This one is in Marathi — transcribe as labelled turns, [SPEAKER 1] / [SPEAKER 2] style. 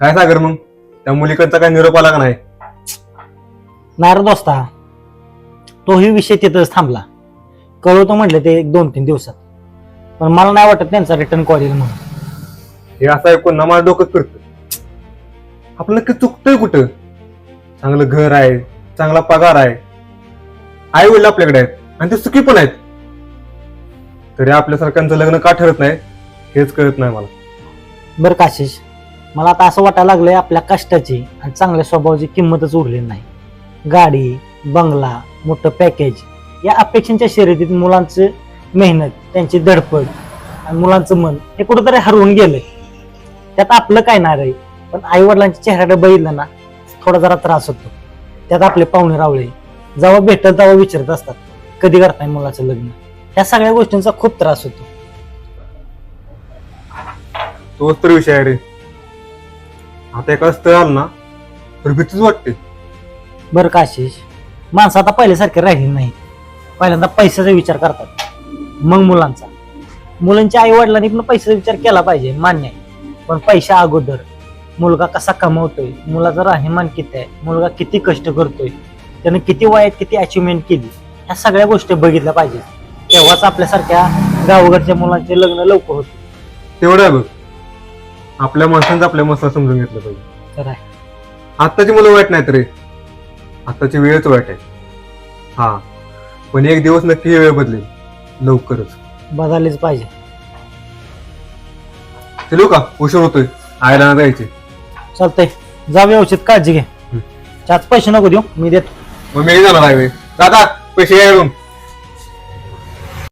[SPEAKER 1] काय सागर मग त्या मुलीकडचा काय निरोप आला का नाही?
[SPEAKER 2] नाही रे दोस्ता, तोही विषय तिथंच थांबला. कळवतो म्हटलं ते 2-3 दिवसात, पण मला नाही वाटत त्यांचा रिटर्न कॉल येईल म्हणून.
[SPEAKER 1] हे असं ऐकून ना मला डोकं फिरतं. आपलं नक्की चुकतंय कुठं? चांगलं घर आहे, चांगला पगार आहे, आई वडील आपल्याकडे आहेत आणि ते सुखी पण आहेत, तरी आपल्यासारख्यांचं लग्न का ठरत नाही हेच कळत नाही मला.
[SPEAKER 2] बरं काशिश, मला आता असं वाटायला लागलंय आपल्या कष्टाची आणि चांगल्या स्वभावाची किंमतच उरलेली नाही. गाडी, बंगला, मोठं पॅकेज या अपेक्षांच्या शर्यतीत मुलांचं मेहनत, त्यांची धडपड आणि मुलांचं मन हे कुठंतरी हरवून गेलंय. त्यात आपलं काय नाही रे, पण आई वडिलांच्या चेहऱ्याकडे बघितलं ना थोडा जरा त्रास होतो. त्यात आपले पाहुणे रावळे जेव्हा भेटत तेव्हा विचारत असतात कधी करताय मुलाचं लग्न. ह्या सगळ्या गोष्टींचा खूप त्रास होतो.
[SPEAKER 1] तोच तर विषय आहे रे. आता एका स्थळ आलं ना तर भीतीच वाटते.
[SPEAKER 2] बरं काशिश, माणसं आता पहिल्यासारखे राहिली नाही. पहिल्यांदा पैशाचा विचार करतात, मग मुलांचा. मुलांच्या आई वडिलांनी पण पैशाचा विचार केला पाहिजे, मान्य आहे, पण पैशा अगोदर मुलगा कसा कमवतोय, मुलाचं राहणीमान किती आहे, मुलगा किती कष्ट करतोय, त्यानं किती वयात किती अचिव्हमेंट केली, ह्या सगळ्या गोष्टी बघितल्या पाहिजे. तेव्हाच आपल्यासारख्या गावघरच्या मुलांचे लग्न लवकर होते.
[SPEAKER 1] तेवढं आहे बघ, आपल्या माणसांचं आपल्या मसला समजून घेतलं पाहिजे.
[SPEAKER 2] तर आहे.
[SPEAKER 1] आत्ताची मुलं वाईट नाहीत रे, आत्ताची वेळच वाईट आहे. हा, पण एक दिवस नक्की ही वेळ बदलेल, लवकरच.
[SPEAKER 2] बदललीच पाहिजे.
[SPEAKER 1] चलू का? उशीर होतोय, आयला जायचे.
[SPEAKER 2] चालतंय, जा, व्यवस्थित काळजी घे. चहाच पैसे नको देऊ, मी देतो.
[SPEAKER 1] मग मी जाणार आहे दादा, पैसे यायला